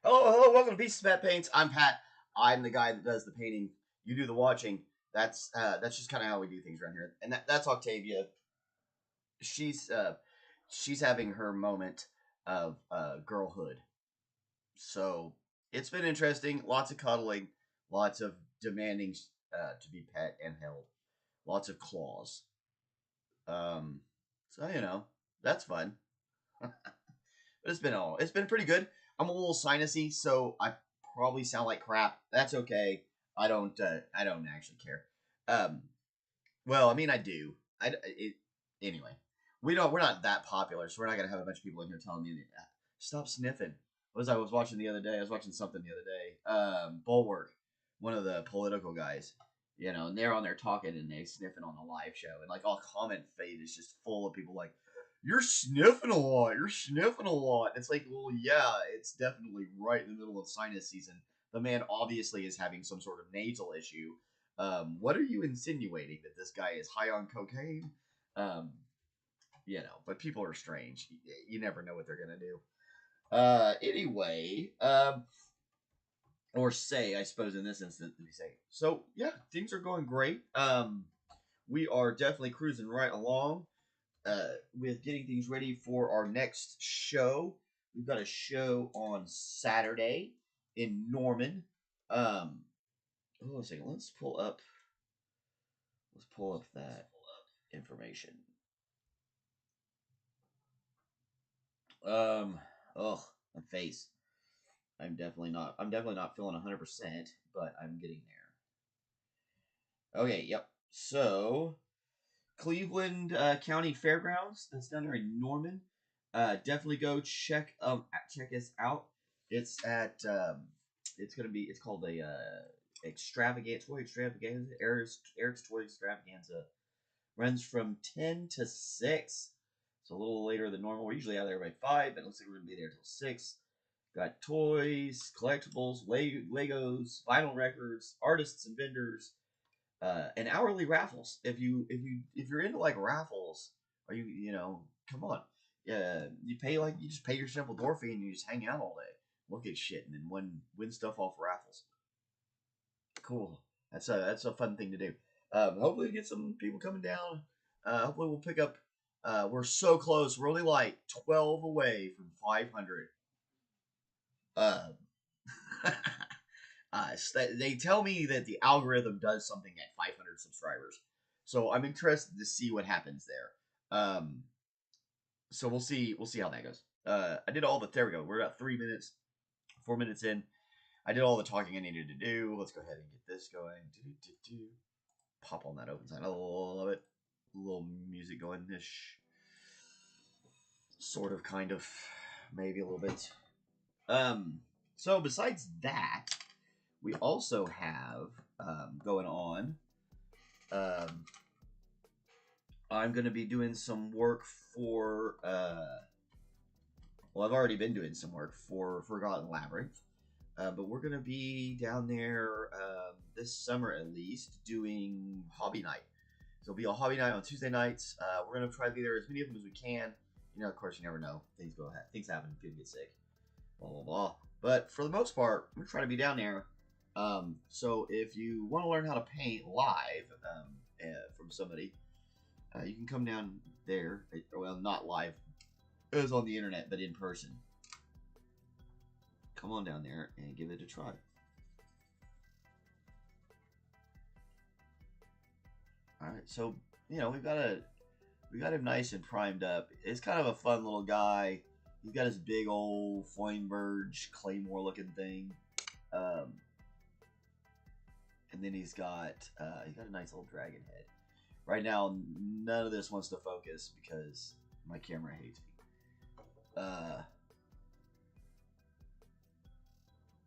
Hello, hello, welcome to Pieces of Pat Paints. I'm Pat. I'm the guy that does the painting. You do the watching. That's just kind of how we do things around here. And that's Octavia. She's she's having her moment of girlhood. So it's been interesting. Lots of cuddling, lots of demanding to be pet and held, lots of claws. Um, so that's fun. But it's been pretty good. I'm a little sinusy, so I probably sound like crap. That's okay. I don't actually care. Um, well, I mean, I do. Anyway. We're not that popular, so we're not gonna have a bunch of people in here telling me stop sniffing. What was I was watching the other day? I was watching something the other day. Bulwark, one of the political guys. And they're on there talking and they sniffing on the live show, and like all comment feed is just full of people like, "You're sniffing a lot. You're sniffing a lot." It's like, well, yeah, it's definitely right in the middle of sinus season. The man obviously is having some sort of nasal issue. What are you insinuating, that this guy is high on cocaine? Um, but people are strange. You never know what they're gonna do. Anyway, or say, I suppose in this instance, we say. So yeah, things are going great. We are definitely cruising right along with getting things ready for our next show. We've got a show on Saturday in Norman. Hold on a second. Let's pull up that information. Oh, my face. I'm definitely not feeling 100%, but I'm getting there. Okay, yep. So, Cleveland County Fairgrounds, that's down there in Norman. Definitely go check us out. It's called a toy extravaganza. Eric's toy extravaganza runs from 10 to 6. It's a little later than normal. We're usually out there by 5, but it looks like we're going to be there until 6. Got toys, collectibles, Legos, vinyl records, artists and vendors, and hourly raffles. If you're into like raffles, or come on. Yeah, you just pay your simple door fee and you just hang out all day, look at shit, and then win stuff off raffles. Cool. That's a fun thing to do. Hopefully we get some people coming down. Hopefully we'll pick up. We're so close. We're only like 12 away from 500. Uh, they tell me that the algorithm does something at 500 subscribers, so I'm interested to see what happens there. So we'll see. We'll see how that goes. I did all the. There we go. We're about 3 minutes, 4 minutes in. I did all the talking I needed to do. Let's go ahead and get this going. Pop on that open sign. I love it. A little music going ish. Sort of, kind of, maybe a little bit. So besides that, we also have going on. I'm going to be doing some work for. Well, I've already been doing some work for Forgotten Labyrinth. But we're going to be down there this summer at least doing hobby night. So it'll be a hobby night on Tuesday nights. We're going to try to be there as many of them as we can. Of course, you never know. Things happen. People get sick. Blah, blah, blah. But for the most part, we're trying to be down there. So if you want to learn how to paint live from somebody, you can come down there. Well, not live. It was on the internet, but in person. Come on down there and give it a try. Alright, so, you know, we got him nice and primed up. It's kind of a fun little guy. He's got his big old Flameburge Claymore looking thing. And then he's got a nice little dragon head. Right now, none of this wants to focus because my camera hates me.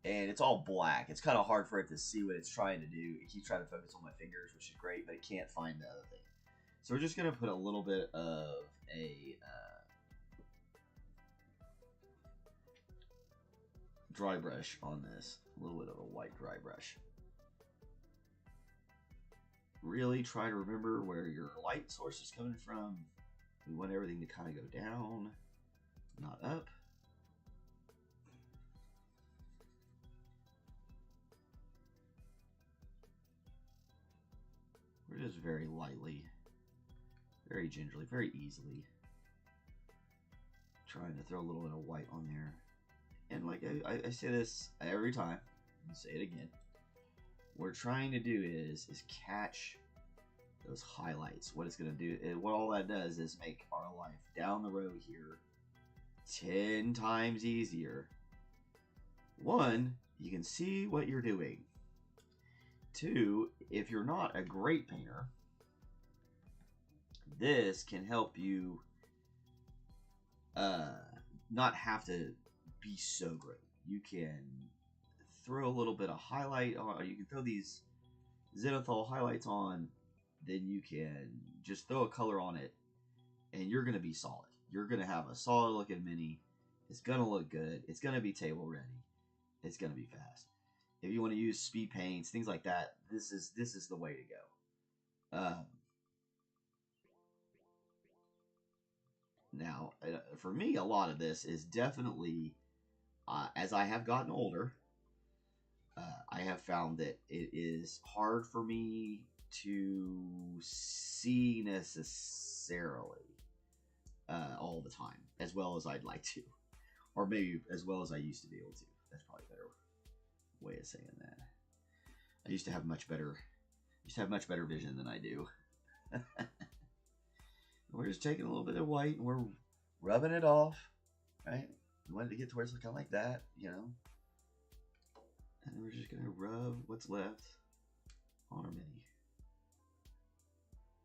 And it's all black. It's kind of hard for it to see what it's trying to do. It keeps trying to focus on my fingers, which is great, but it can't find the other thing. So we're just going to put a little bit of a dry brush on this. A little bit of a white dry brush. Really try to remember where your light source is coming from. We want everything to kind of go down, not up. We're just very lightly, very gingerly, very easily trying to throw a little bit of white on there. And like I say this every time, I'll say it again. What we're trying to do is catch those highlights. What it's going to do, what all that does is make our life down the road here 10 times easier. One, you can see what you're doing. Two, if you're not a great painter, this can help you not have to be so great. You can throw a little bit of highlight on, or you can throw these zenithal highlights on, then you can just throw a color on it, and you're going to be solid. You're going to have a solid looking mini. It's going to look good. It's going to be table ready. It's going to be fast. If you want to use speed paints, things like that, this is the way to go. Now, for me, a lot of this is definitely, as I have gotten older, I have found that it is hard for me to see necessarily all the time, as well as I'd like to. Or maybe as well as I used to be able to. That's probably a better way of saying that. I used to have much better vision than I do. We're just taking a little bit of white and we're rubbing it off, right? We wanted to get to where it's kind of like that, you know. And we're just gonna rub what's left on our mini.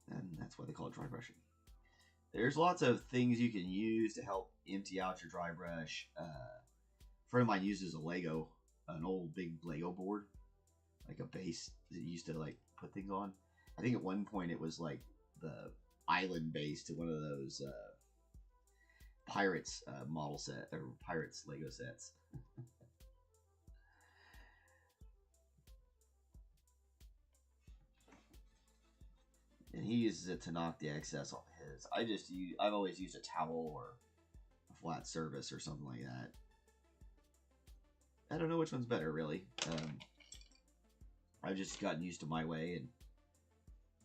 And that's why they call it dry brushing. There's lots of things you can use to help empty out your dry brush. A friend of mine uses a Lego, an old big Lego board, like a base that you used to like put things on. I think at one point it was like the island base to one of those Pirates model set, or Pirates Lego sets. And he uses it to knock the excess off his. I've always used a towel or a flat surface or something like that. I don't know which one's better, really. I've just gotten used to my way, and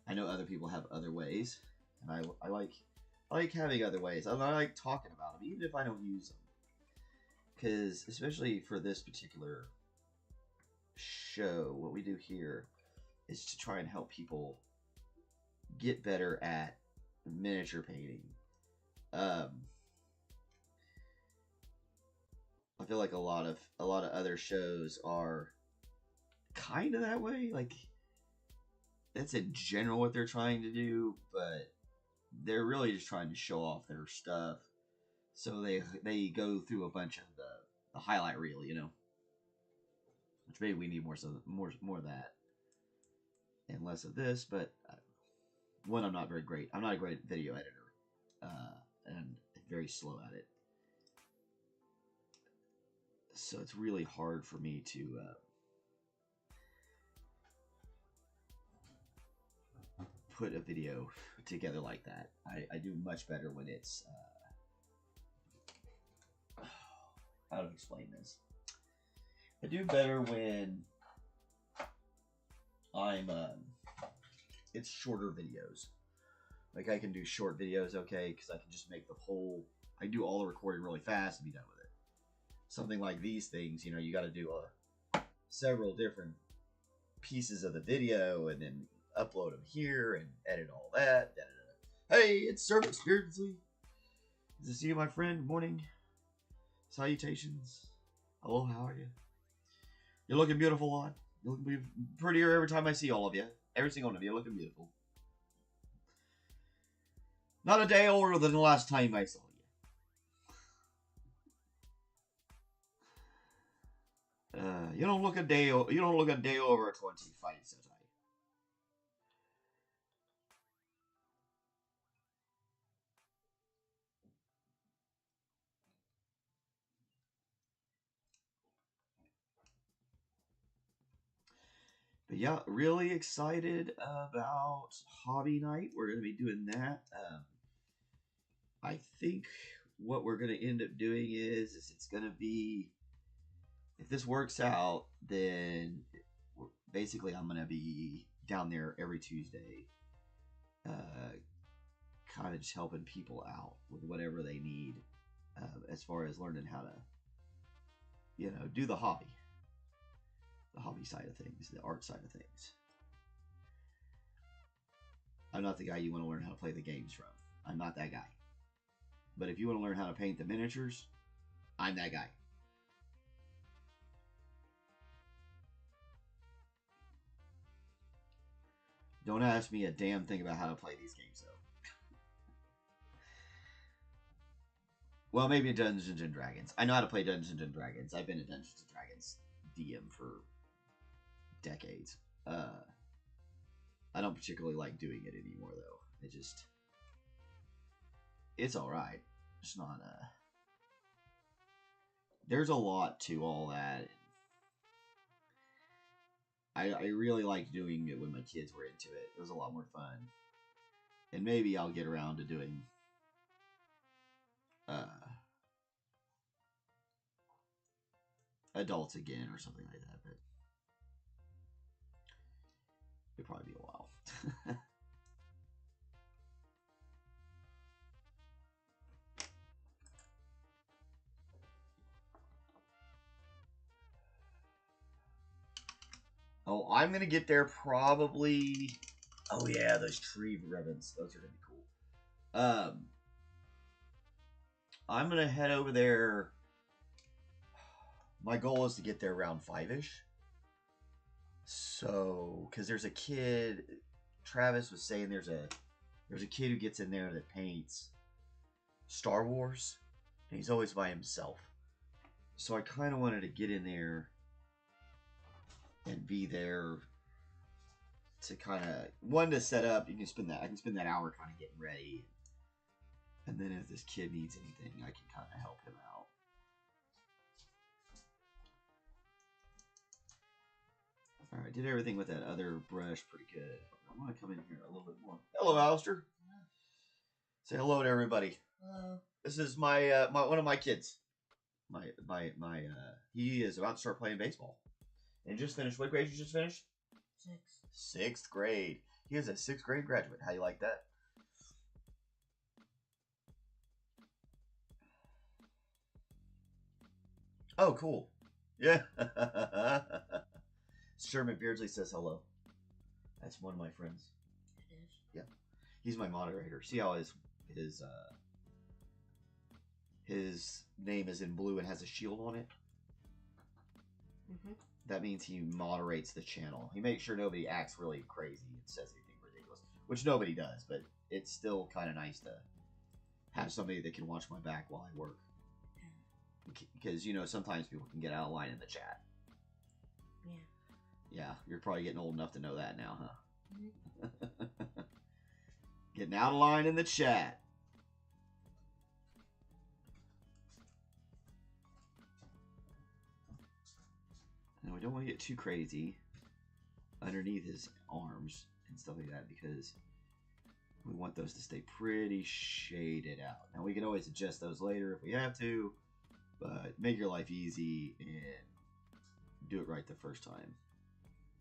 I know other people have other ways, and I like having other ways. I like talking about them, even if I don't use them. Because, especially for this particular show, what we do here is to try and help people get better at miniature painting. I feel like a lot of other shows are kind of that way. Like, that's in general what they're trying to do, but they're really just trying to show off their stuff. So they go through a bunch of the highlight reel, you know. Which maybe we need more of that and less of this. But one, I'm not very great. I'm not a great video editor, and very slow at it. So it's really hard for me to put a video together like that. I do much better when it's how to explain this. I do better when I'm it's shorter videos. Like, I can do short videos, okay, because I can just make I do all the recording really fast and be done with it. Something like these things, you know, you got to do several different pieces of the video, and then upload them here and edit all that. Da, da, da. Hey, it's Sir McBeardsly. Good to see you, my friend. Good morning. Salutations. Hello, how are you? You're looking beautiful, on. You're looking prettier every time I see all of you. Every single one of you looking beautiful. Not a day older than the last time I saw you. You don't look a day over 25, says I. But yeah, really excited about hobby night. We're going to be doing that. I think what we're going to end up doing is it's going to be, if this works out, then basically I'm going to be down there every Tuesday, kind of just helping people out with whatever they need, as far as learning how to, do the hobby side of things, the art side of things. I'm not the guy you want to learn how to play the games from. I'm not that guy. But if you want to learn how to paint the miniatures, I'm that guy. Don't ask me a damn thing about how to play these games, though. Well, maybe Dungeons and Dragons. I know how to play Dungeons and Dragons. I've been a Dungeons and Dragons DM for decades. I don't particularly like doing it anymore, though. It's alright. It's not, there's a lot to all that. I really liked doing it when my kids were into it. It was a lot more fun. And maybe I'll get around to doing adults again or something like that, but it'll probably be a while. Oh, I'm gonna get there probably. Oh yeah, those tree ribbons. Those are gonna be cool. I'm gonna head over there. My goal is to get there around 5-ish. So, because there's a kid, Travis was saying there's a kid who gets in there that paints Star Wars, and he's always by himself. So I kind of wanted to get in there and be there to kind of, one, to set up. I can spend that hour kind of getting ready, and then if this kid needs anything, I can kind of help him out. All right, did everything with that other brush pretty good. I want to come in here a little bit more. Hello, Alistair. Say hello to everybody. Hello. This is my one of my kids. He is about to start playing baseball. And just finished. What grade you just finished? 6. 6th grade. He is a 6th grade graduate. How you like that? Oh, cool. Yeah. Sir McBeardsly says hello. That's one of my friends. It is. Yeah. He's my moderator. See how his name is in blue and has a shield on it? Mm-hmm. That means he moderates the channel. He makes sure nobody acts really crazy and says anything ridiculous, which nobody does, but it's still kind of nice to have somebody that can watch my back while I work. Because, sometimes people can get out of line in the chat. Yeah. Yeah, you're probably getting old enough to know that now, huh? Mm-hmm. Getting out of line in the chat. And we don't want to get too crazy underneath his arms and stuff like that, because we want those to stay pretty shaded out. Now, we can always adjust those later if we have to, but make your life easy and do it right the first time.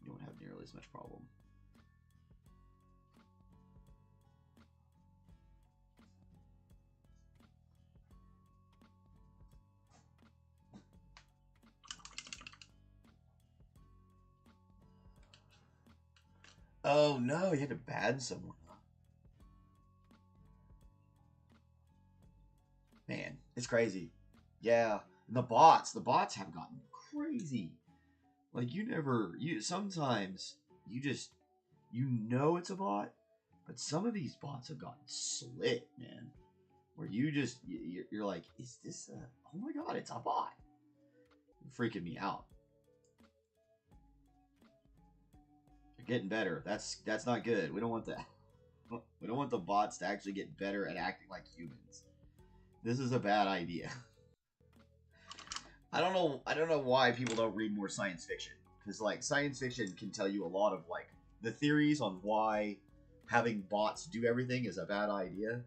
You won't have nearly as much problem. Oh no, you had to ban someone. Man, it's crazy. Yeah, and the bots have gotten crazy. Like you sometimes you just it's a bot, but some of these bots have gotten slick, man. Where you just you're like, is this a? Oh my god, it's a bot. You're freaking me out. They're getting better. That's not good. We don't want that. We don't want the bots to actually get better at acting like humans. This is a bad idea. I don't know why people don't read more science fiction, because like science fiction can tell you a lot of like the theories on why having bots do everything is a bad idea,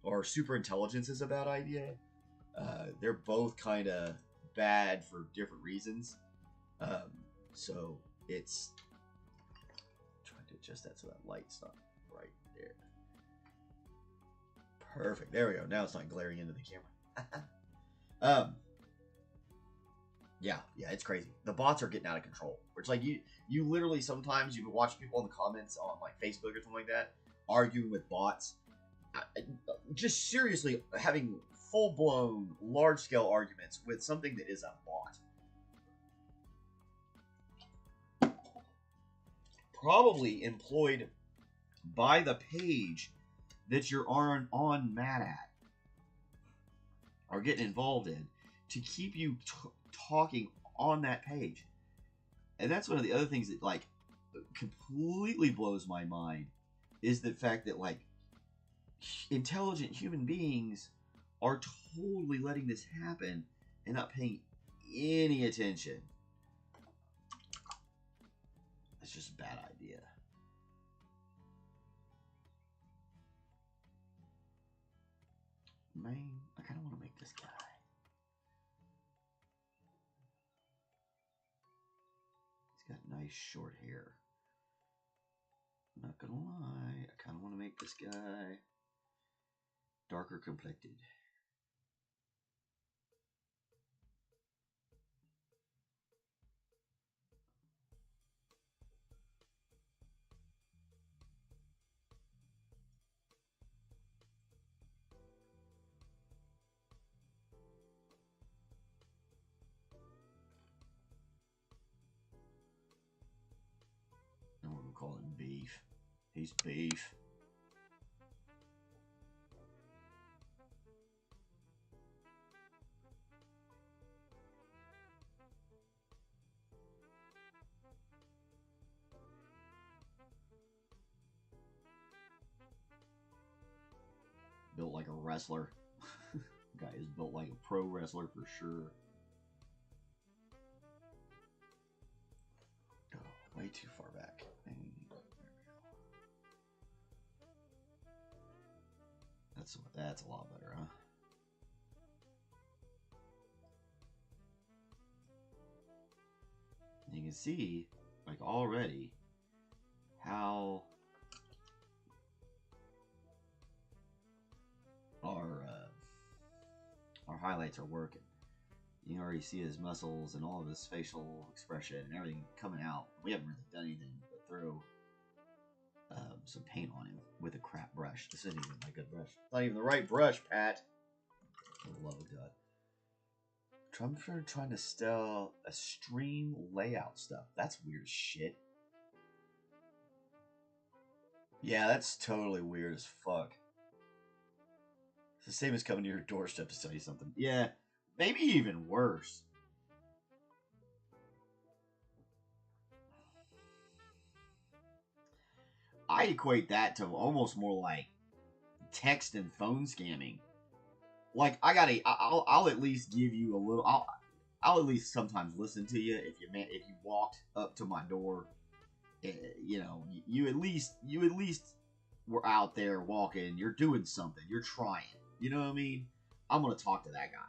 or super intelligence is a bad idea. They're both kind of bad for different reasons. So it's trying to adjust that so that light's not right there. Perfect. There we go. Now it's not glaring into the camera. Yeah, it's crazy. The bots are getting out of control. It's like you literally sometimes you can watch people in the comments on like Facebook or something like that arguing with bots. Just seriously having full-blown, large-scale arguments with something that is a bot. Probably employed by the page that you're on mad at or getting involved in to keep you talking on that page. And that's one of the other things that like completely blows my mind is the fact that like intelligent human beings are totally letting this happen and not paying any attention. It's just a bad idea. Man, I kind of want to make this guy. He's got nice short hair. I'm not gonna lie, I kind of want to make this guy darker complected. And we're gonna call him Beef. He's Beef. Built like a wrestler. Guy is built like a pro wrestler for sure. Oh, way too far back. And there we go. That's a lot better, huh? And you can see, like already, how our highlights are working. You can already see his muscles and all of his facial expression and everything coming out. We haven't really done anything but throw some paint on him with a crap brush. This isn't even my good brush. It's not even the right brush, Pat. For the love of God. I'm trying to steal a stream layout stuff. That's weird as shit. Yeah, that's totally weird as fuck. It's the same as coming to your doorstep to tell you something. Yeah, maybe even worse. I equate that to almost more like text and phone scamming. Like I'll at least give you a little. I'll at least sometimes listen to you if you walked up to my door. You know, you at least were out there walking. You're doing something. You're trying. You know what I mean? I'm gonna talk to that guy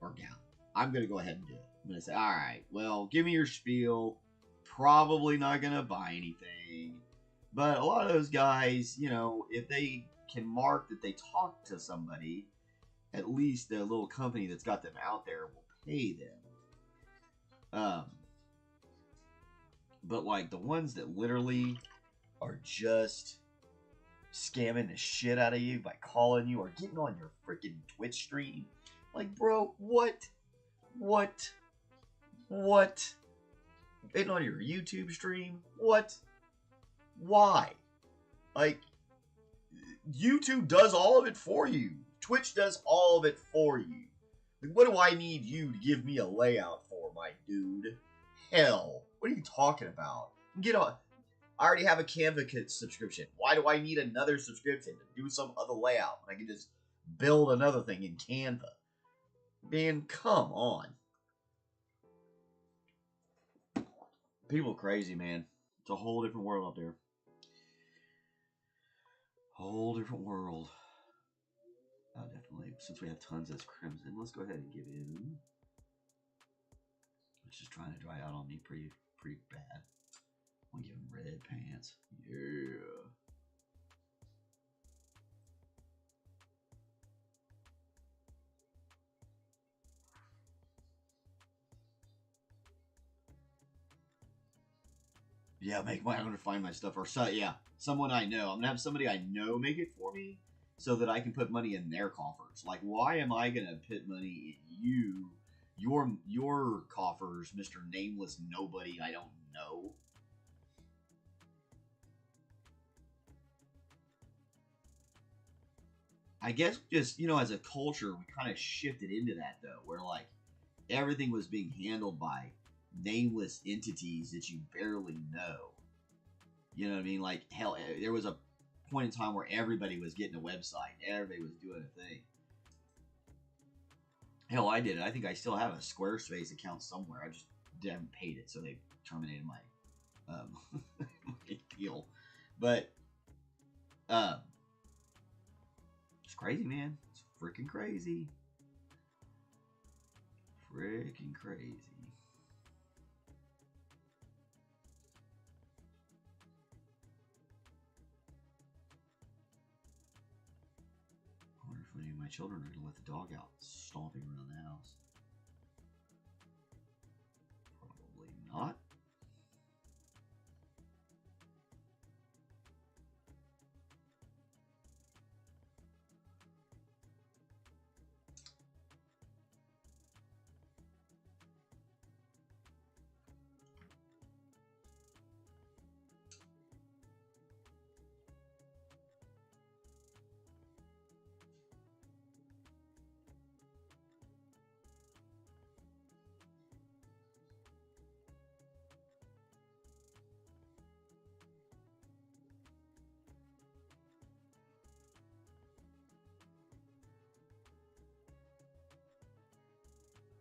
or gal. I'm gonna go ahead and do it. I'm gonna say, all right, well, give me your spiel. Probably not gonna buy anything. But a lot of those guys, you know, if they can mark that they talked to somebody, at least the little company that's got them out there will pay them. But like the ones that literally are just scamming the shit out of you by calling you or getting on your freaking Twitch stream. Like, bro, what? Getting on your YouTube stream? What? Why? Like, YouTube does all of it for you. Twitch does all of it for you. Like, what do I need you to give me a layout for, my dude? Hell, what are you talking about? Get on. I already have a Canva subscription. Why do I need another subscription to do some other layout when I can just build another thing in Canva? Man, come on. People crazy, man. It's a whole different world out there. Whole different world. Definitely. Since we have tons of crimson, let's go ahead and give in. It's just trying to dry out on me pretty bad. I'm gonna give him red pants. Yeah. Yeah, make my own to find my stuff. Or so, yeah, someone I know. I'm gonna have somebody I know make it for me so that I can put money in their coffers. Like, why am I gonna put money in your coffers, Mr. Nameless Nobody I don't know? I guess just, as a culture, we kind of shifted into that, though, where, like, everything was being handled by nameless entities that you barely know. You know what I mean? Like, hell, there was a point in time where everybody was getting a website. Everybody was doing a thing. Hell, I did it. I think I still have a Squarespace account somewhere. I just haven't paid it, so they terminated my, my deal. But, it's crazy, man. It's freaking crazy. Freaking crazy. I wonder if any of my children are going to let the dog out stomping around the house. Probably not.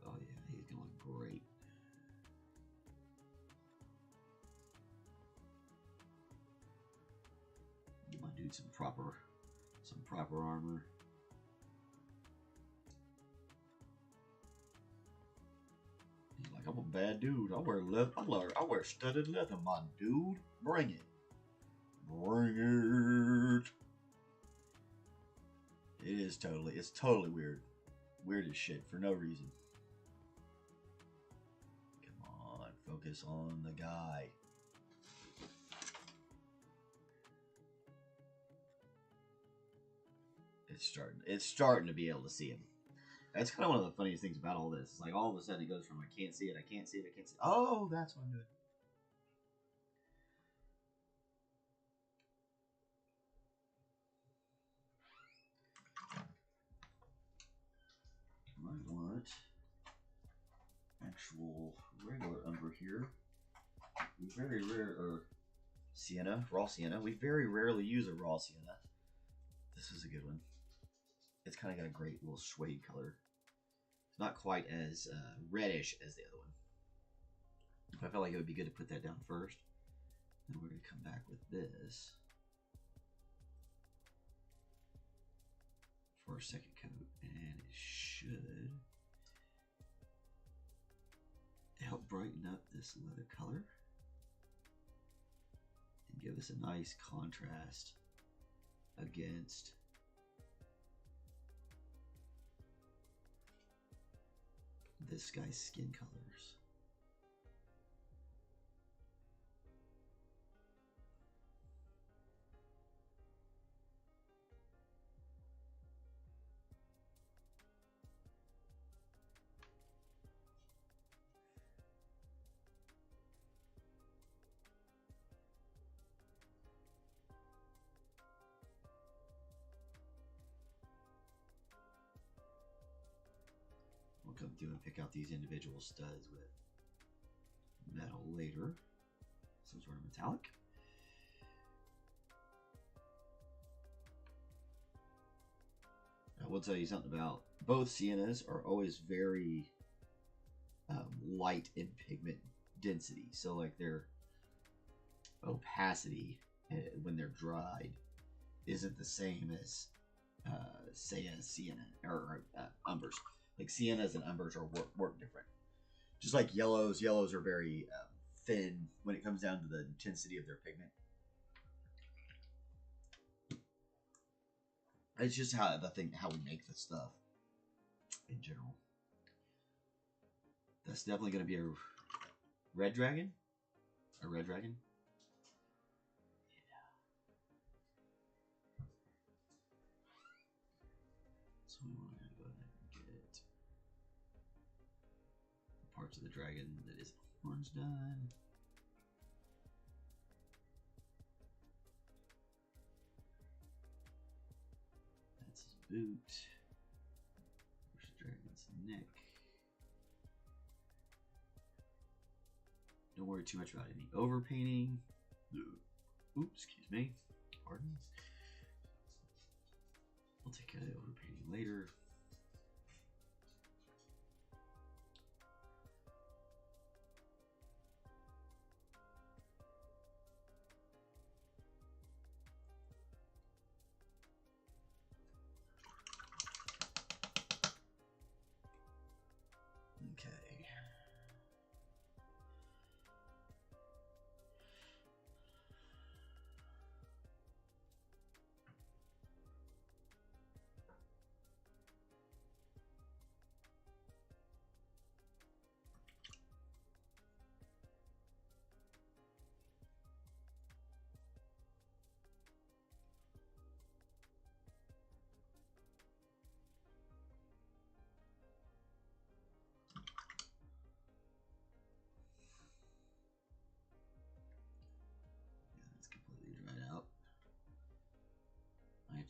Oh yeah, he's gonna look great. Give my dude some proper armor. He's like, I'm a bad dude. I wear leather. I wear studded leather, my dude. Bring it. Bring it. It's totally weird. Weird as shit for no reason. Come on, focus on the guy. It's starting to be able to see him. That's kind of one of the funniest things about all this. It's like all of a sudden it goes from I can't see it, I can't see it, I can't see it. Oh, that's what I'm doing. I want actual regular umber here. We very rare, or sienna, raw sienna. We very rarely use a raw sienna. This is a good one. It's kind of got a great little suede color. It's not quite as reddish as the other one. I felt like it would be good to put that down first. Then we're going to come back with this for a second coat, and it should help brighten up this leather color and give us a nice contrast against this guy's skin colors. We'll come through and pick out these individual studs with metal later. Some sort of metallic. I will tell you something about both siennas are always very light in pigment density. So like their opacity when they're dried isn't the same as say a sienna or umbers. Like siennas and umbers are work different. Just like yellows are very thin when it comes down to the intensity of their pigment. It's just how we make the stuff in general. That's definitely going to be a red dragon. A red dragon. Yeah. So we want to go ahead and get parts of the dragon that is horns done. That's his boot. Where's the dragon's neck? Don't worry too much about any overpainting. Oops, excuse me. Pardon. We'll take care of the overpainting later. Okay.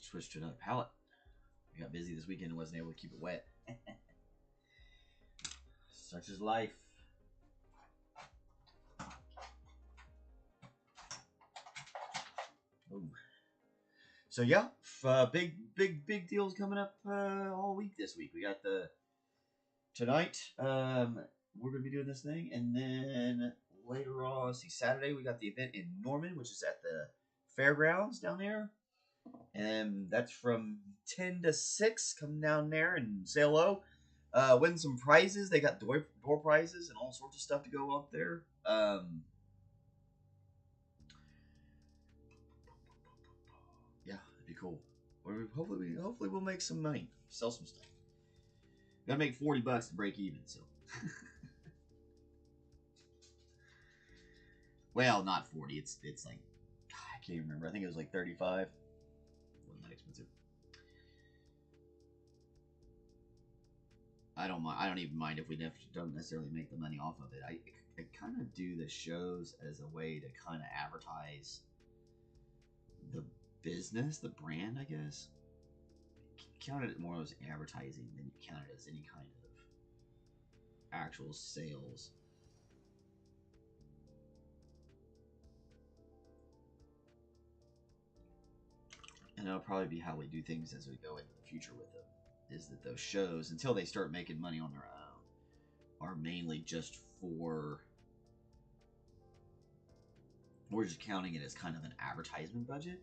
Switched to another palette. I got busy this weekend and wasn't able to keep it wet. Such is life. Oh. So yeah, big deals coming up all week this week. We got tonight. We're gonna be doing this thing, and then later on, Saturday we got the event in Norman, which is at the fairgrounds down there. And that's from 10 to 6. Come down there and say hello. Win some prizes. They got door prizes and all sorts of stuff to go up there. Yeah, it'd be cool. Or hopefully we'll make some money. Sell some stuff. Gotta make $40 to break even, so. Well, not 40. It's like, I can't remember. I think it was like 35. Wasn't that expensive. I don't even mind if we don't necessarily make the money off of it. I kind of do the shows as a way to kind of advertise the business, the brand, I guess. Count it more as advertising than you count it as any kind of actual sales. And that'll probably be how we do things as we go into the future with them. Is that those shows, until they start making money on their own, are mainly just for... We're just counting it as kind of an advertisement budget.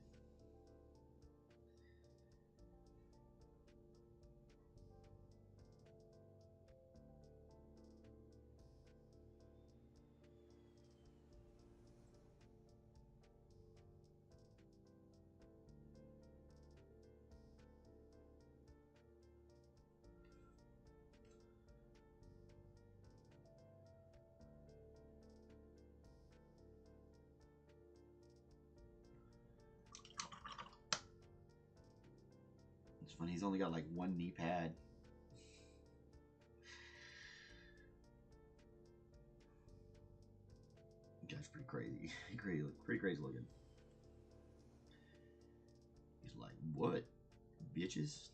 It's funny, he's only got like one knee pad. Guy's pretty crazy. Pretty crazy looking. He's like, what? Bitches?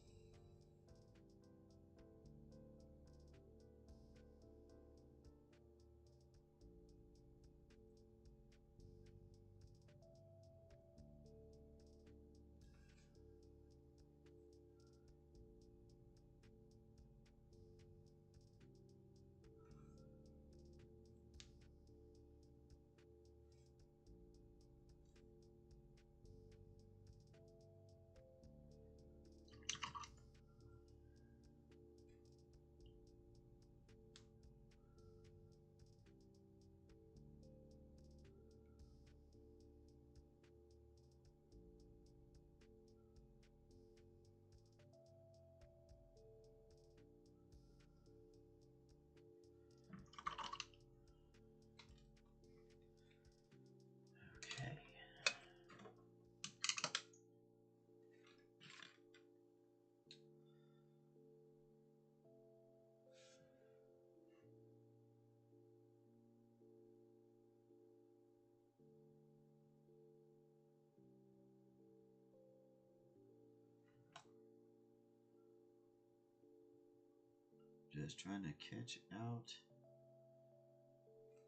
Just trying to catch out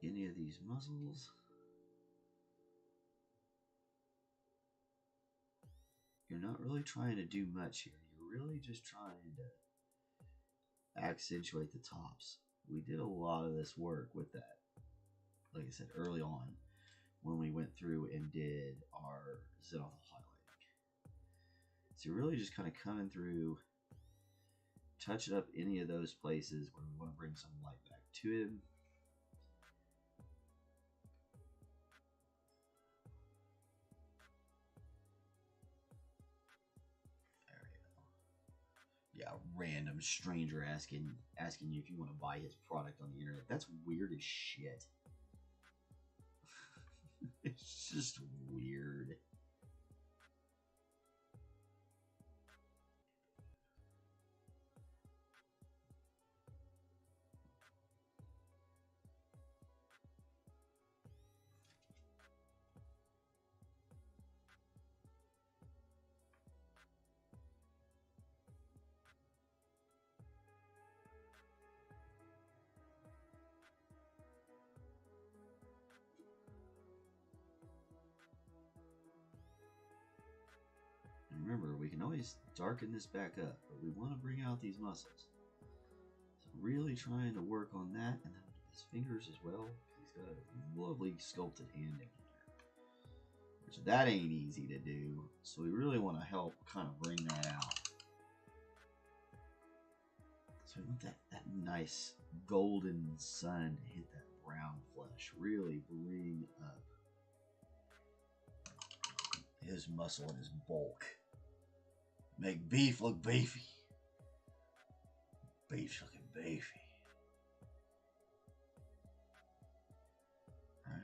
any of these muscles. You're not really trying to do much here. You're really just trying to accentuate the tops. We did a lot of this work with that, like I said, early on when we went through and did our zenithal highlighting. So you're really just kind of coming through, touching up any of those places where we want to bring some light back to him. Yeah, random stranger asking you if you want to buy his product on the internet. That's weird as shit. It's just weird. Remember, we can always darken this back up, but we want to bring out these muscles. So really trying to work on that, and then his fingers as well. He's got a lovely sculpted hand down there, which that ain't easy to do. So we really want to help kind of bring that out. So we want that nice golden sun to hit that brown flesh. Really bring up his muscle and his bulk. Make beef look beefy. Beef's looking beefy. Alright.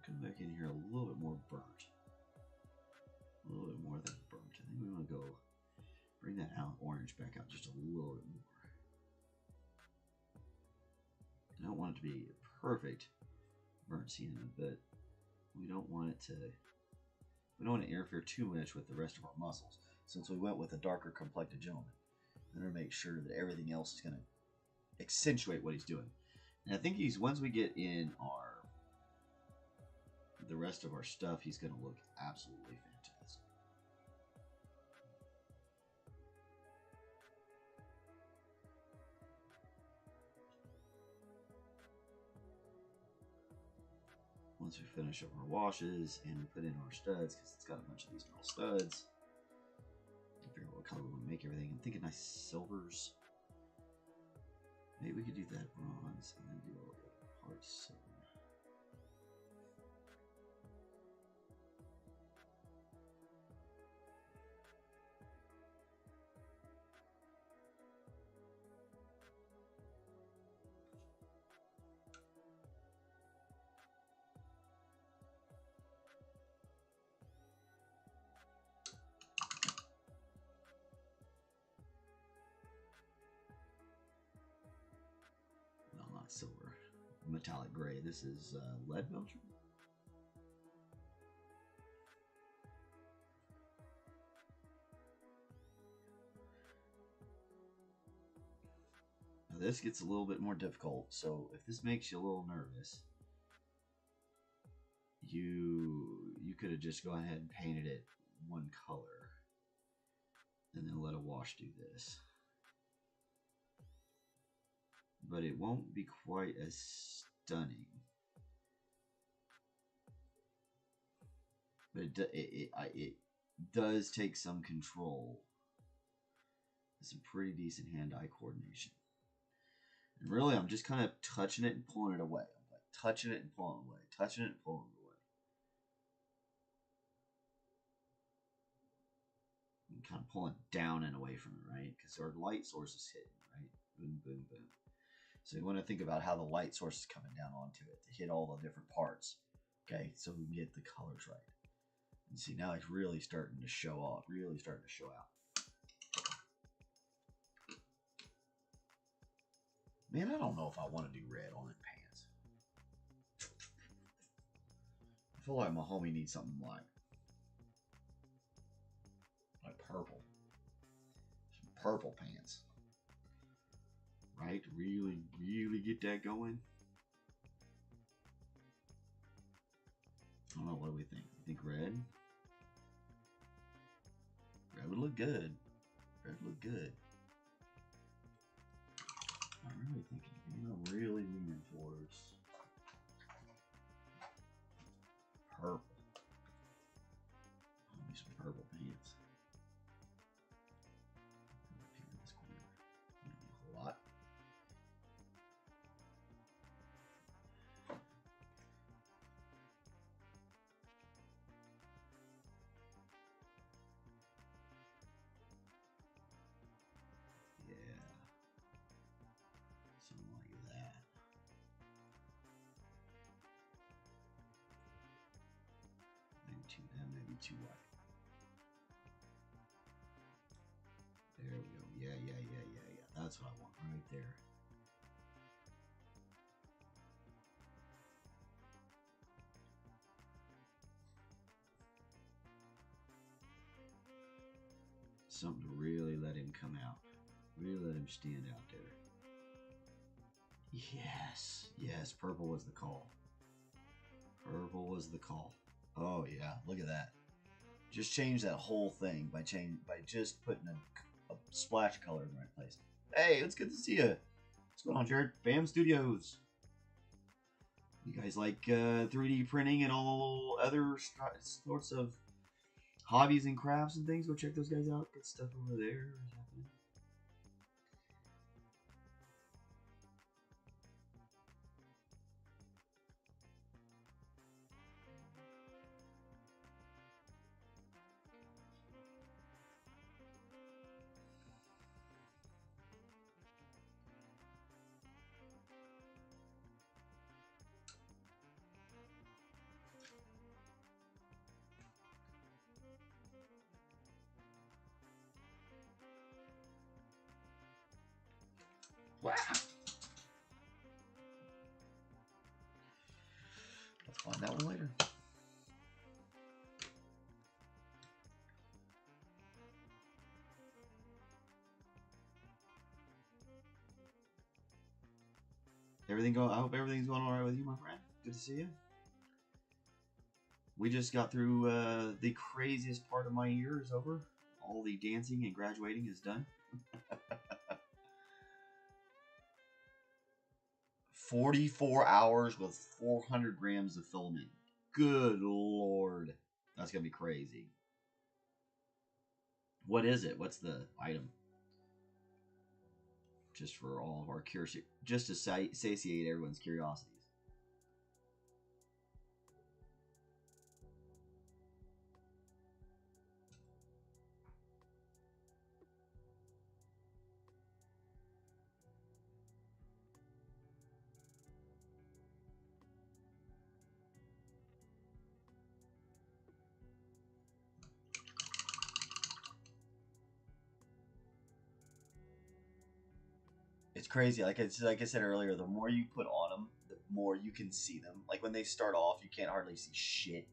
Come back in here a little bit more burnt. A little bit more than burnt. I think we want to go bring that out orange back out just a little bit more. I don't want it to be a perfect burnt sienna, but we don't want it to, we don't want to interfere too much with the rest of our muscles. Since we went with a darker complected gentleman, I'm going to make sure that everything else is going to accentuate what he's doing. And I think once we get in the rest of our stuff, he's going to look absolutely fantastic. Once we finish up our washes and we put in our studs, because it's got a bunch of these metal studs, figure out what color we want to make everything. I'm thinking nice silvers. Maybe we could do that bronze and then do a little hard silver. Silver, metallic gray. This is lead belcher. Now this gets a little bit more difficult, so if this makes you a little nervous, you could have just gone ahead and painted it one color and then let a wash do this. But it won't be quite as stunning. But it does take some control. Some pretty decent hand-eye coordination. And really, I'm just kind of touching it and pulling it away. I'm like touching it and pulling it away, touching it and pulling it away. And kind of pulling down and away from it, right? Because our light source is hitting, right? Boom, boom, boom. So you want to think about how the light source is coming down onto it to hit all the different parts. Okay, so we can get the colors right. And see, now it's really starting to show off, really starting to show out. Man, I don't know if I want to do red on the pants. I feel like my homie needs something like purple. Some purple pants. Right? Really, really get that going. I don't know, what do we think? You think red? Red would look good. Red would look good. I'm really thinking, I'm really leaning towards purple. I'll need some purple pants. Up here in this corner. Maybe a whole lot. Yeah. Something like that. That may be too white. There we go. Yeah. That's what I want right there. Something to really let him come out. Really let him stand out there. Yes, purple was the call. Purple was the call. Oh yeah, look at that. Just change that whole thing by just putting a splash color in the right place. Hey, it's good to see you. What's going on, Jared? BAM Studios. You guys like 3D printing and all other sorts of hobbies and crafts and things? Go check those guys out. Good stuff over there. Wow. Let's find that one later. I hope everything's going all right with you, my friend. Good to see you. We just got through the craziest part of my year is over. All the dancing and graduating is done. 44 hours with 400 grams of filament. Good Lord. That's going to be crazy. What is it? What's the item? Just for all of our curiosity. Just to satiate everyone's curiosities. It's crazy. Like I said earlier, the more you put on them, the more you can see them. Like when they start off, you can't hardly see shit.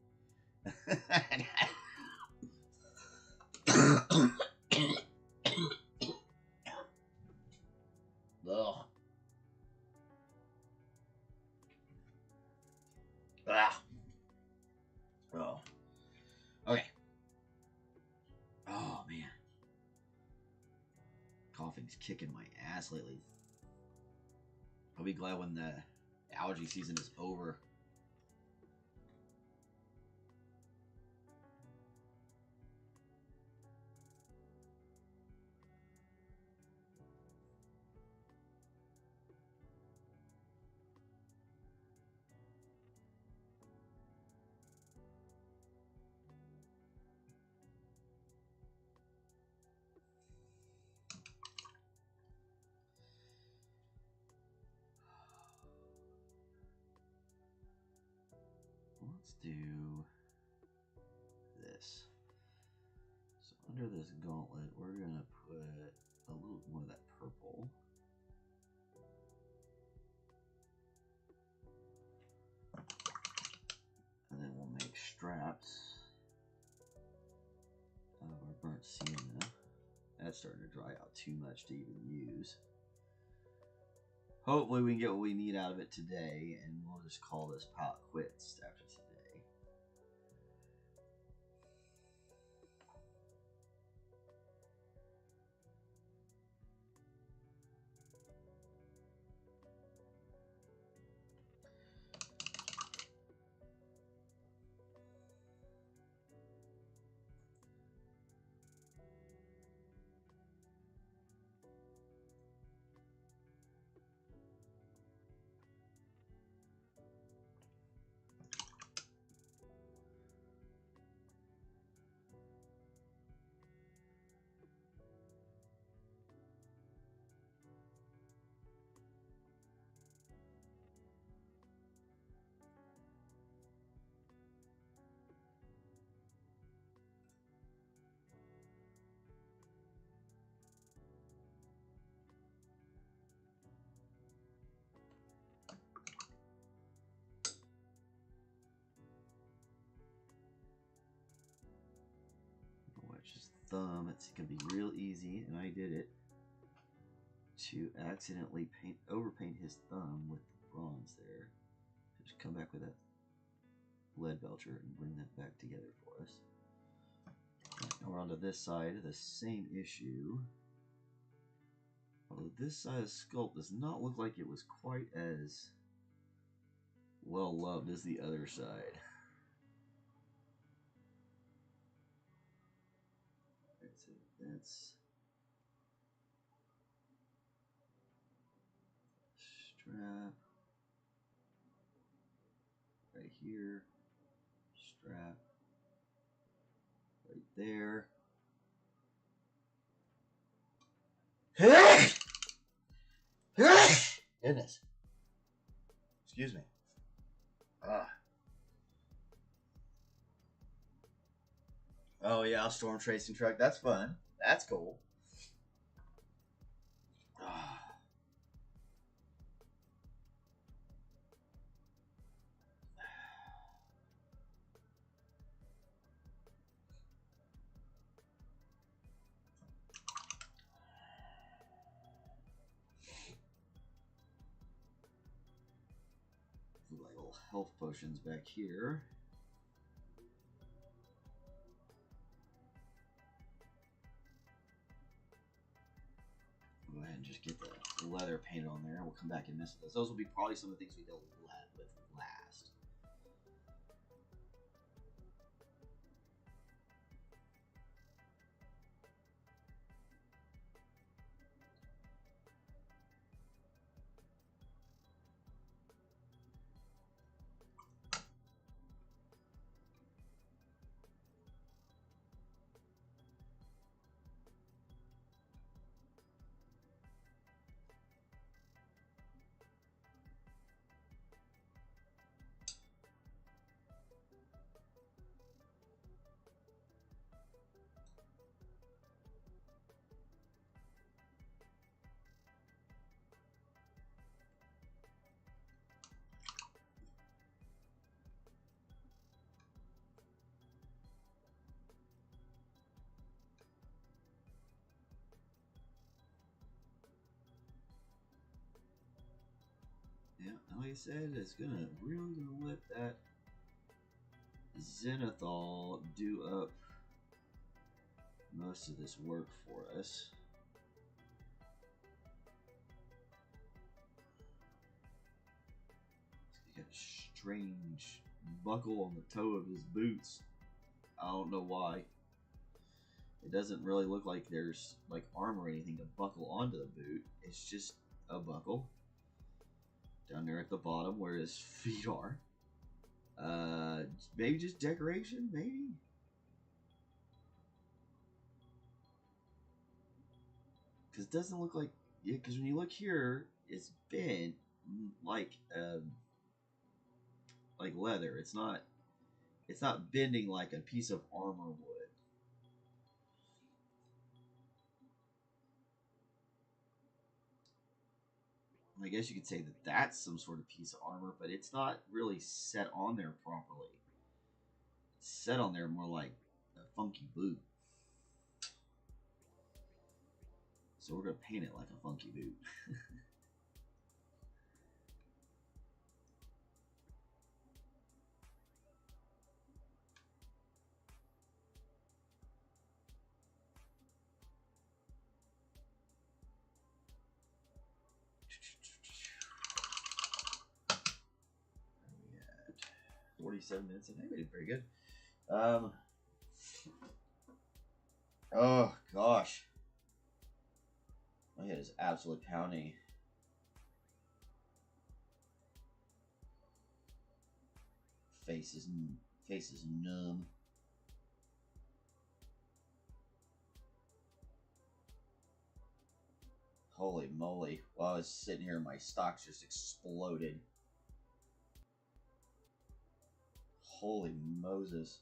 Ugh. Ah. Oh. Okay. Oh man. Coughing's kicking my ass lately. I'll be glad when the allergy season is over. Let's do this. So under this gauntlet, we're going to put a little more of that purple. And then we'll make That's starting to dry out too much to even use. Hopefully we can get what we need out of it today, and we'll just call this palette quits after today. Watch his thumb. It's gonna be real easy, and I did it to accidentally overpaint his thumb with the bronze there. Just come back with that lead belcher and bring that back together for us. Right, now we're onto this side, the same issue. Although this side of the sculpt does not look like it was quite as well loved as the other side. That's strap right here, strap right there. Goodness. Excuse me. Oh yeah, storm tracing truck. That's fun. That's cool. Like little health potions back here. Go ahead and just get the leather painted on there. We'll come back and mess with those. Those will be probably some of the things we deal with last. Yeah, like I said, it's really gonna let that zenithal do up most of this work for us. He's got a strange buckle on the toe of his boots. I don't know why. It doesn't really look like there's like armor or anything to buckle onto the boot. It's just a buckle down there at the bottom where his feet are. Maybe just decoration, maybe? Because it doesn't look like... Yeah, because when you look here, it's bent like leather. It's not bending like a piece of armor would. I guess you could say that that's some sort of piece of armor, but it's not really set on there properly. It's set on there more like a funky boot. So we're going to paint it like a funky boot. Where are we at? 47 minutes in. Hey, we did pretty good. Oh gosh, my head is absolutely pounding. Face is numb. Holy moly! While I was sitting here, my stocks just exploded. Holy Moses!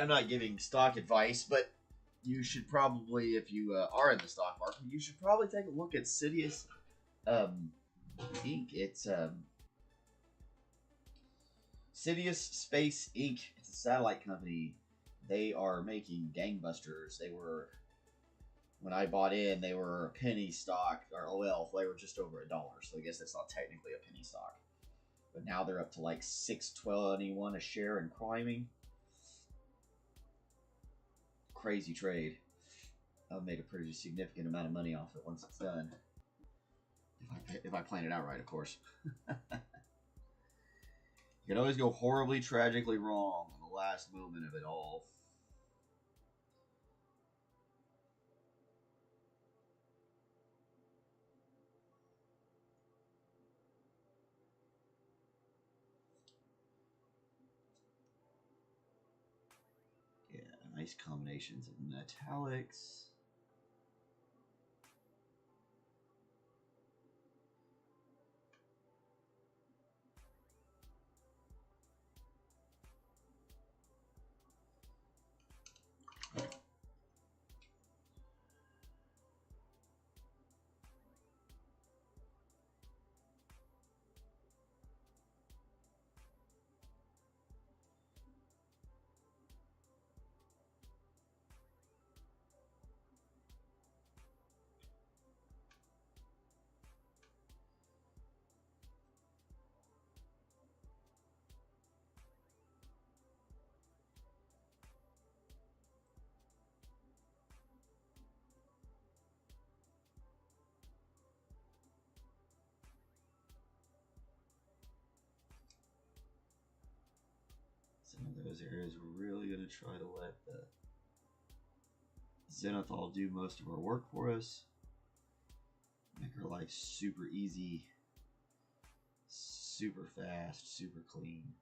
I'm not giving stock advice, but you should probably, if you are in the stock market, you should probably take a look at Sidious Inc. It's Sidious Space Inc. It's a satellite company. They are making gangbusters. They were, when I bought in, they were a penny stock, or well, they were just over $1. So I guess that's not technically a penny stock. But now they're up to like $6.21 a share and climbing. Crazy trade. I'll make a pretty significant amount of money off it once it's done. If I plan it out right, of course. You can always go horribly, tragically wrong in the last moment of it all. Yeah, nice combinations of metallics. Some of those areas we're really going to try to let the zenithal do most of our work for us. Make our life super easy, super fast, super clean.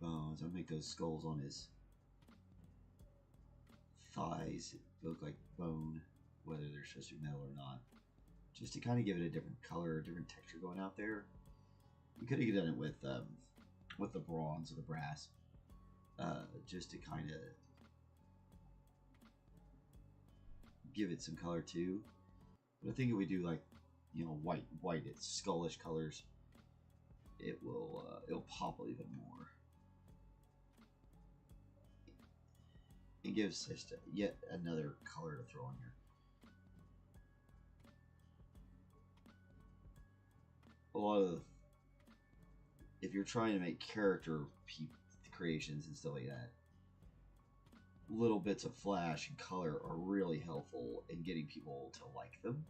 bones. I'll make those skulls on his thighs look like bone, whether they're supposed to be metal or not. Just to kind of give it a different color, a different texture going out there. You could have done it with the bronze or the brass, just to kind of give it some color too. But I think if we do like, you know, white, it's skullish colors, it'll pop even more. It gives just yet another color to throw on here. A lot of, if you're trying to make character creations and stuff like that, little bits of flash and color are really helpful in getting people to like them.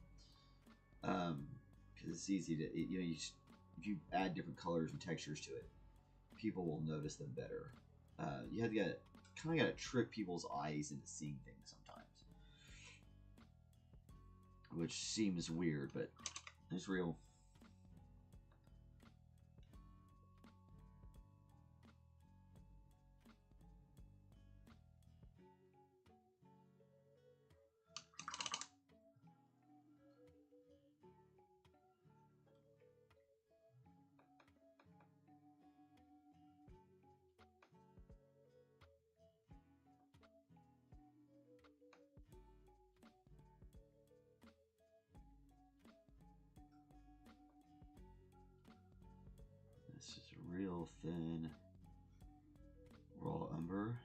Because it's easy to, you know, if you add different colors and textures to it, people will notice them better. You have to kind of got to trick people's eyes into seeing things sometimes, which seems weird, but it's real. This is a real thin raw umber.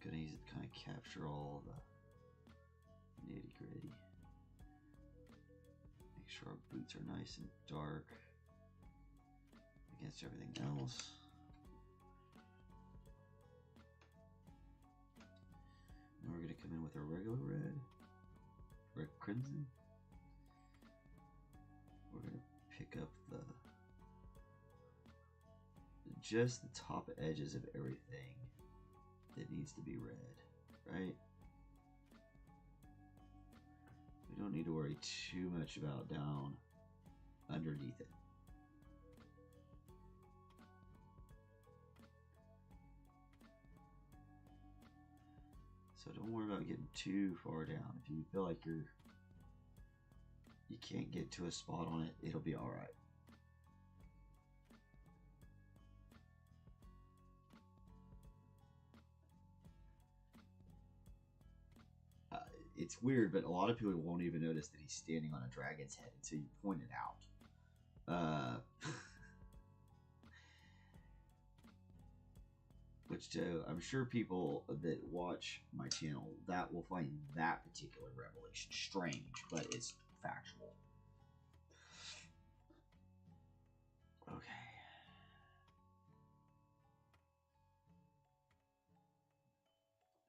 Gonna use it to kind of capture all the nitty gritty. Make sure our boots are nice and dark against everything else. Now we're gonna come in with our regular red crimson. We're gonna pick up just the top edges of everything that needs to be red, right? We don't need to worry too much about down underneath it. So don't worry about getting too far down. If you feel like you can't get to a spot on it, it'll be all right. It's weird, but a lot of people won't even notice that he's standing on a dragon's head until you point it out. Which I'm sure people that watch my channel that will find that particular revelation strange, but it's factual. Okay.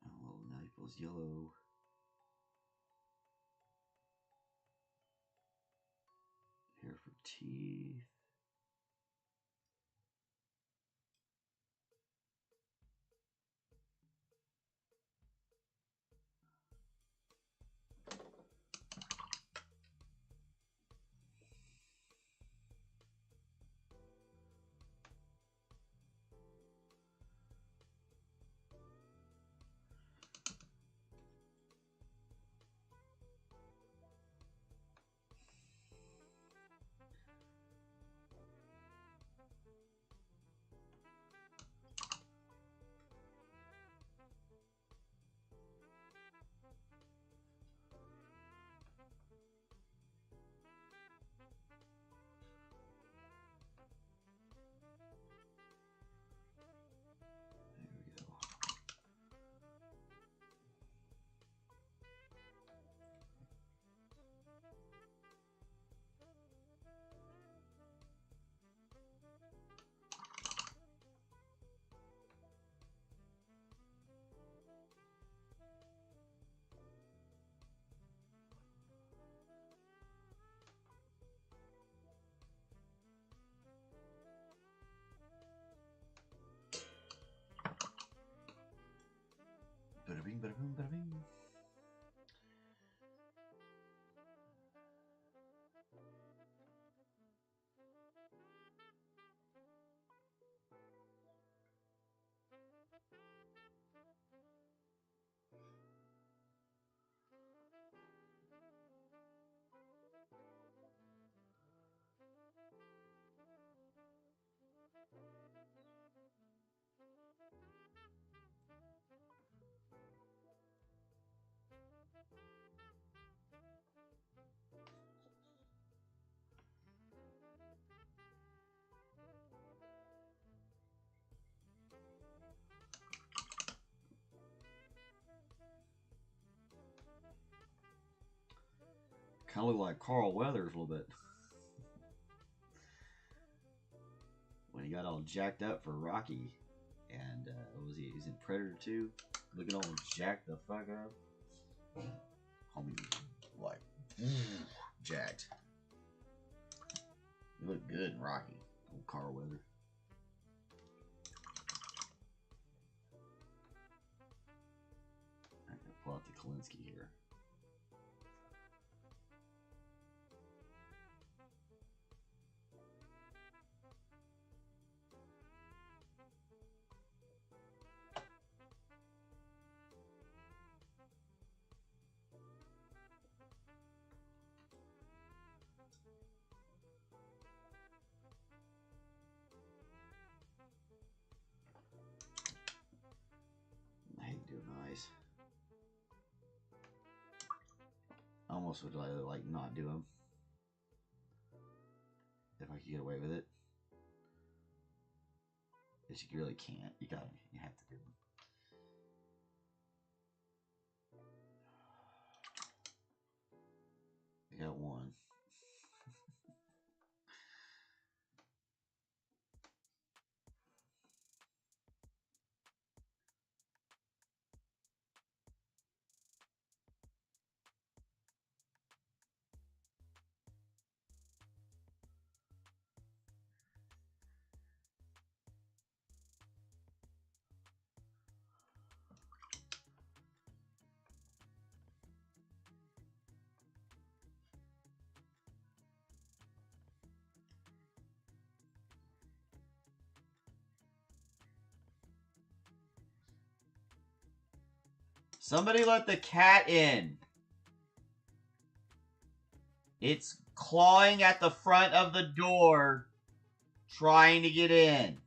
Oh, Naples yellow. Here for teeth. Kind of look like Carl Weathers a little bit. When he got all jacked up for Rocky. And what was he? He's in Predator 2. Looking all jacked the fuck up. Homie, like, jacked. You look good in Rocky. Old Carl Weather. I'm going to pull out the Kalinsky here. Hey, doing nice. I almost would like not do them if I could get away with it. But you really can't. You have to do them. I got one. Somebody let the cat in. It's clawing at the front of the door, trying to get in.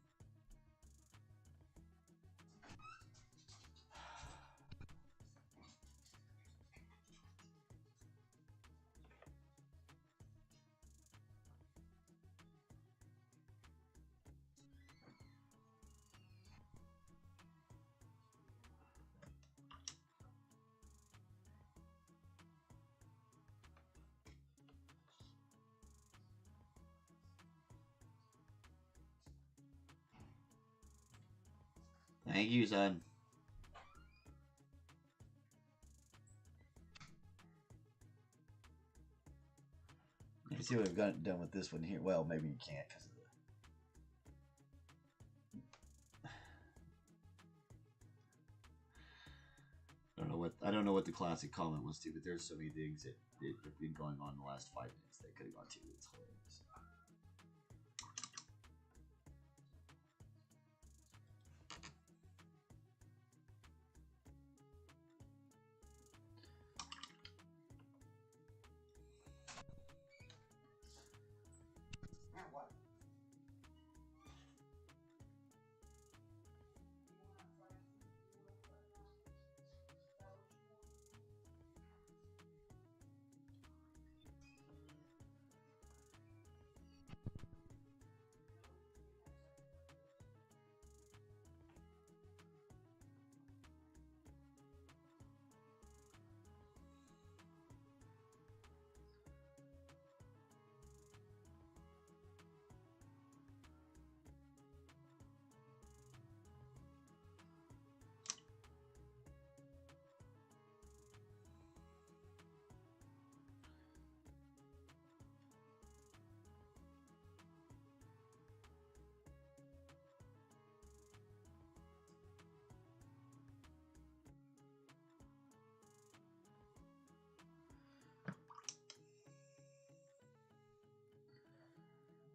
Thank you, son. Let's see what we've got done with this one here. Well, maybe you can't because of the. I don't know what the classic comment was too, but there's so many things that have been going on in the last 5 minutes that could have gone to. It's hilarious.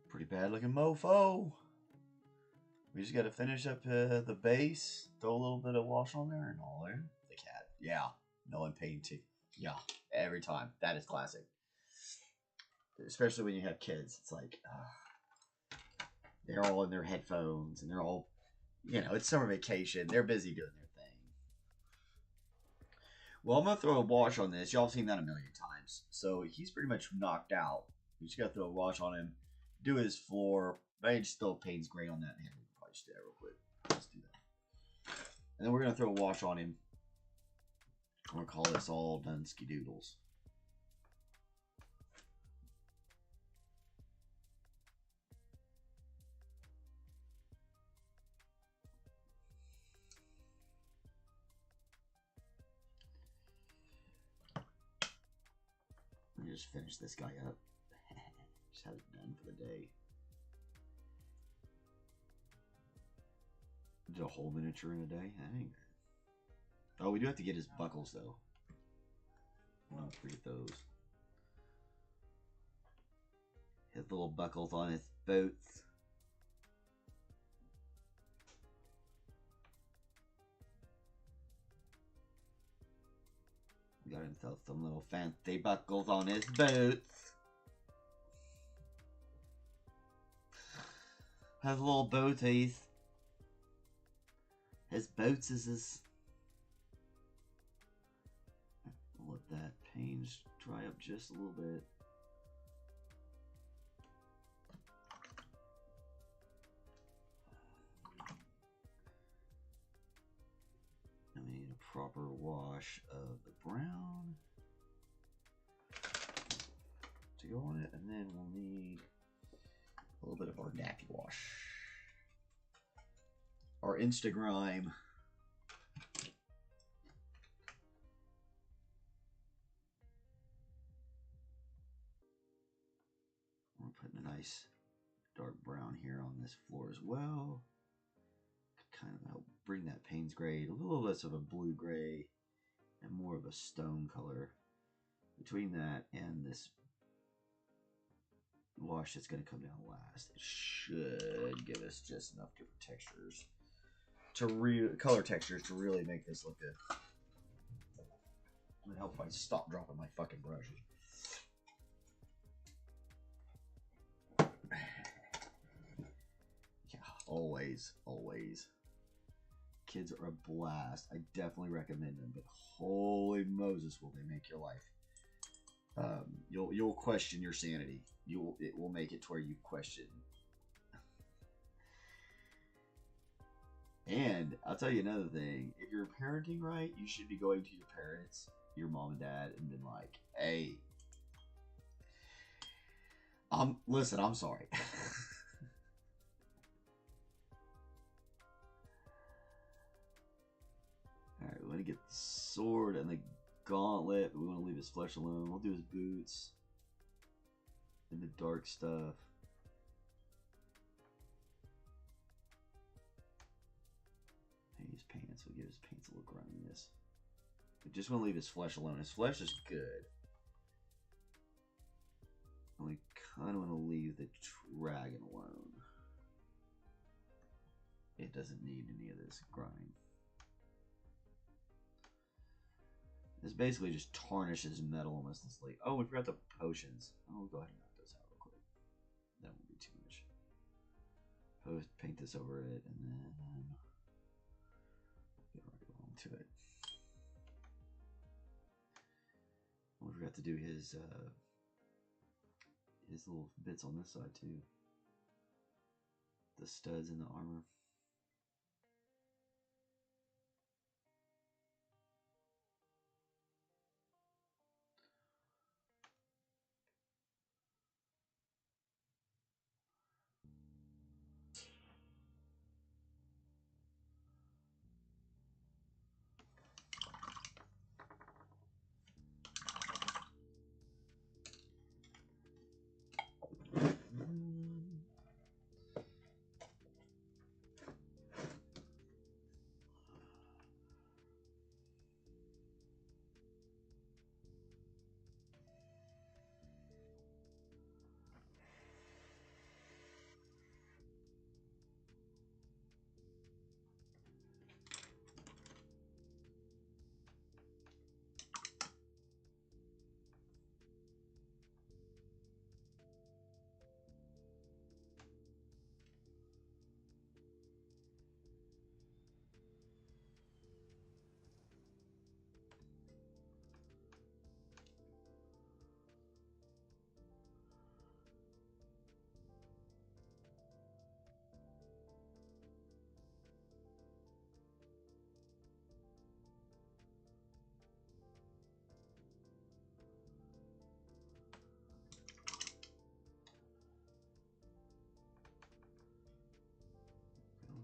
Pretty bad looking mofo. We just got to finish up the base, throw a little bit of wash on there, and all there. The cat. Yeah. No one painting. Yeah. Every time. That is classic. Especially when you have kids. It's like, they're all in their headphones and they're all, it's summer vacation. They're busy doing their thing. Well, I'm going to throw a wash on this. Y'all have seen that a million times. So he's pretty much knocked out. We just got to throw a wash on him, do his floor. But I just throw Payne's Gray on that. Man, we can probably just do that real quick. Let's do that. And then we're going to throw a wash on him. I'm going to call this all done ski-doodles. Let me just finish this guy up. Just have it done for the day. Did a whole miniature in a day? That ain't bad. Oh, we do have to get his buckles, though. Don't forget those. His little buckles on his boots. Got himself some little fancy buckles on his boots. Has little booties. His boots is his. I'll let that paint dry up just a little bit. And we need a proper wash of the brown to go on it, and then we'll need a little bit of our nappy wash. Our Instagram. We're putting a nice dark brown here on this floor as well. Kind of help bring that Payne's Gray, a little less of a blue gray and more of a stone color. Between that and this wash that's going to come down last, it should give us just enough different textures to color textures to really make this look good. I'm gonna help if I stop dropping my fucking brushes. Yeah, always. Kids are a blast. I definitely recommend them, but holy Moses, will they make your life? You'll question your sanity. It will make it to where you question. And I'll tell you another thing. If you're parenting right, you should be going to your parents, your mom and dad, and been like, "Hey, listen, I'm sorry." Alright, we want to get the sword and the gauntlet, but we want to leave his flesh alone. We'll do his boots and the dark stuff. His pants, we'll give his pants a little griminess. We just want to leave his flesh alone. His flesh is good. And we kind of want to leave the dragon alone. It doesn't need any of this grime. This basically just tarnishes metal almost instantly. Oh, we forgot the potions. I'll go ahead and knock those out real quick. That won't be too much. Paint this over it, and then get right along to it. We forgot to do his little bits on this side too. The studs in the armor.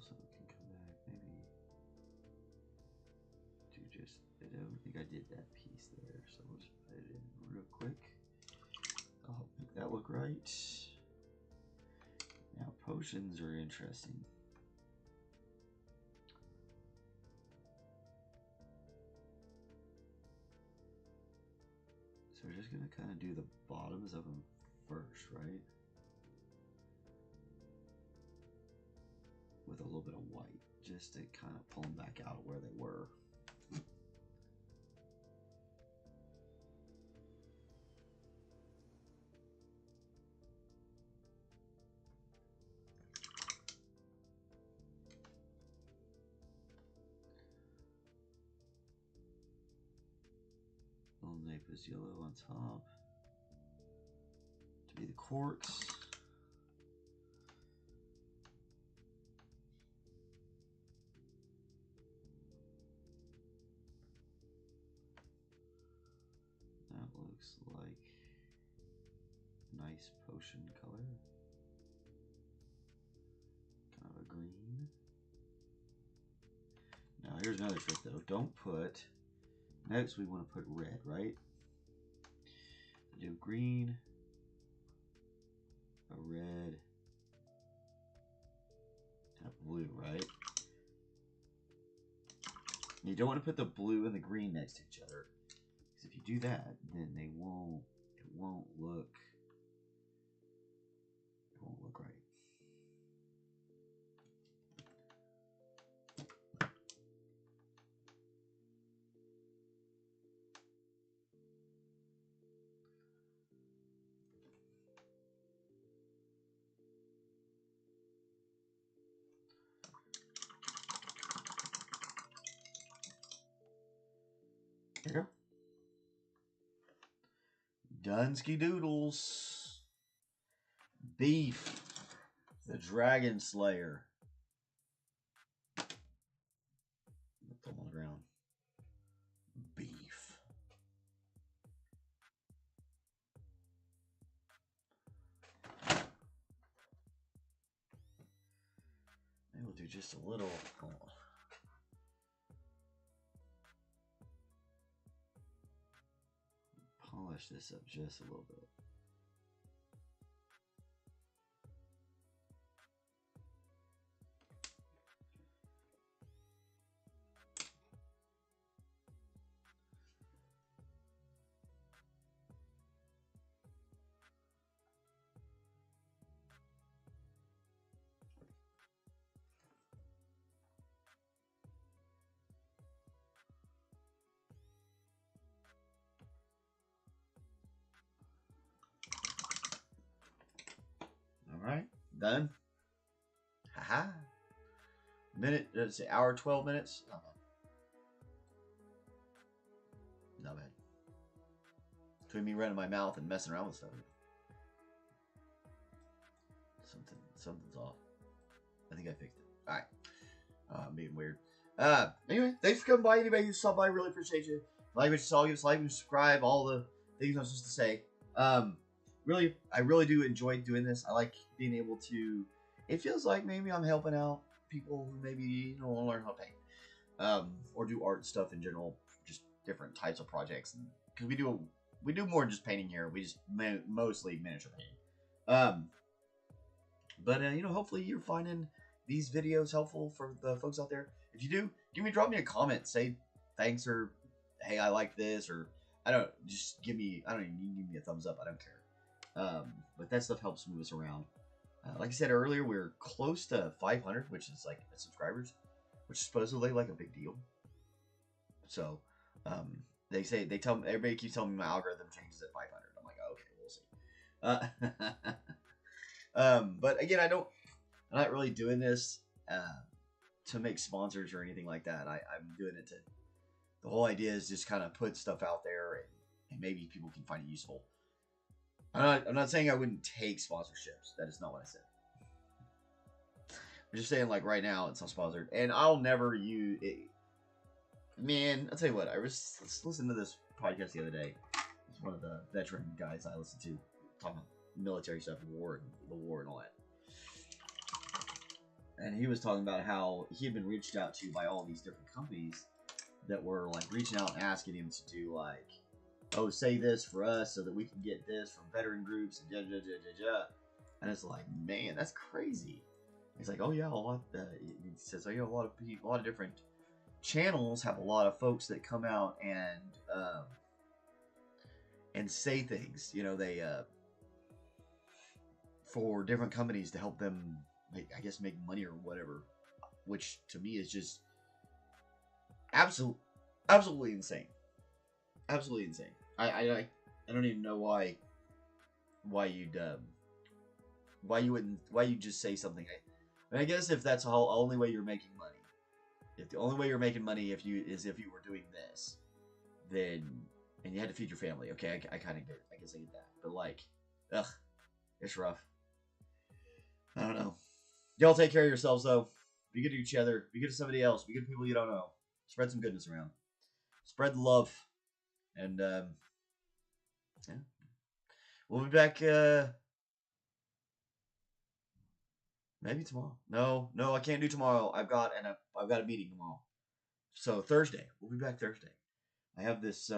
So we can come back, maybe do just, I don't think I did that piece there, so we'll just put it in real quick. I'll make that look right. Now potions are interesting. So we're just gonna kind of do the bottoms of them first, right? With a little bit of white, just to kind of pull them back out of where they were. Little Naples yellow on top to be the quartz. That looks like a nice potion color. Kind of a green. Now here's another trick though. Don't put, next we want to put red, right? Do green, a red, and a blue, right? You don't want to put the blue and the green next to each other, because if you do that, then it won't look right. There you go. Dunsky Doodles. Beef. The Dragon Slayer. Throw them on the ground. Beef. Maybe we'll do just a little. Hold on. Polish this up just a little bit. Alright, done. Haha. Minute, let's say hour 12 minutes. Not bad. Not bad. Between me running my mouth and messing around with stuff. Something's off. I think I fixed it. Alright. I'm being weird. Anyway, thanks for coming by. Anybody who saw by, really appreciate you. Like what you saw, give us a like and subscribe, all the things I was supposed to say. I really do enjoy doing this. I like being able to, it feels like maybe I'm helping out people who maybe don't want to learn how to paint. Or do art stuff in general, just different types of projects. Because we do more than just painting here. We just mostly miniature painting. But hopefully you're finding these videos helpful for the folks out there. If you do, drop me a comment. Say thanks, or hey, I like this, or I don't even give me a thumbs up. I don't care. But that stuff helps move us around. Like I said earlier, we're close to 500, which is like subscribers, which is supposedly like a big deal. So everybody keeps telling me my algorithm changes at 500. I'm like, okay, we'll see. But again, I'm not really doing this to make sponsors or anything like that. I'm doing it the whole idea is just kind of put stuff out there and maybe people can find it useful. I'm not saying I wouldn't take sponsorships. That is not what I said. I'm just saying, like, right now it's not sponsored, and I'll never use it. Man, I'll tell you what. I was listening to this podcast the other day. It's one of the veteran guys I listen to talking about military stuff, the war and all that. and he was talking about how he had been reached out to by all these different companies that were like reaching out and asking him to do like, oh, say this for us so that we can get this from veteran groups and da da da da da. And it's like, man, that's crazy. He's like, oh yeah, a lot. He says, oh yeah, a lot of people, a lot of different channels have a lot of folks that come out and say things. You know, they for different companies to help them, I guess, make money or whatever. Which to me is just absolutely insane. Absolutely insane. I don't even know why you'd just say something. I guess if that's the only way you're making money, if the only way you're making money if you were doing this, then and you had to feed your family. Okay, I kind of get it. I guess I get that. But like, ugh, it's rough. I don't know. Y'all take care of yourselves though. Be good to each other. Be good to somebody else. Be good to people you don't know. Spread some goodness around. Spread the love. And yeah, we'll be back. Maybe tomorrow. No, I can't do tomorrow. I've got a meeting tomorrow. So Thursday, we'll be back Thursday. I have this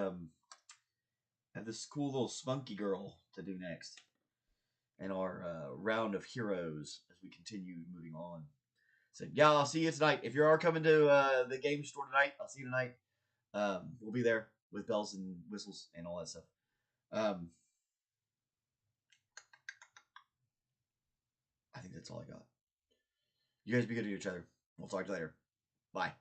cool little spunky girl to do next, in our round of heroes as we continue moving on. So yeah, I'll see you tonight. If you are coming to the game store tonight, I'll see you tonight. We'll be there with bells and whistles and all that stuff. I think that's all I got. You guys be good to each other. We'll talk to you later. Bye.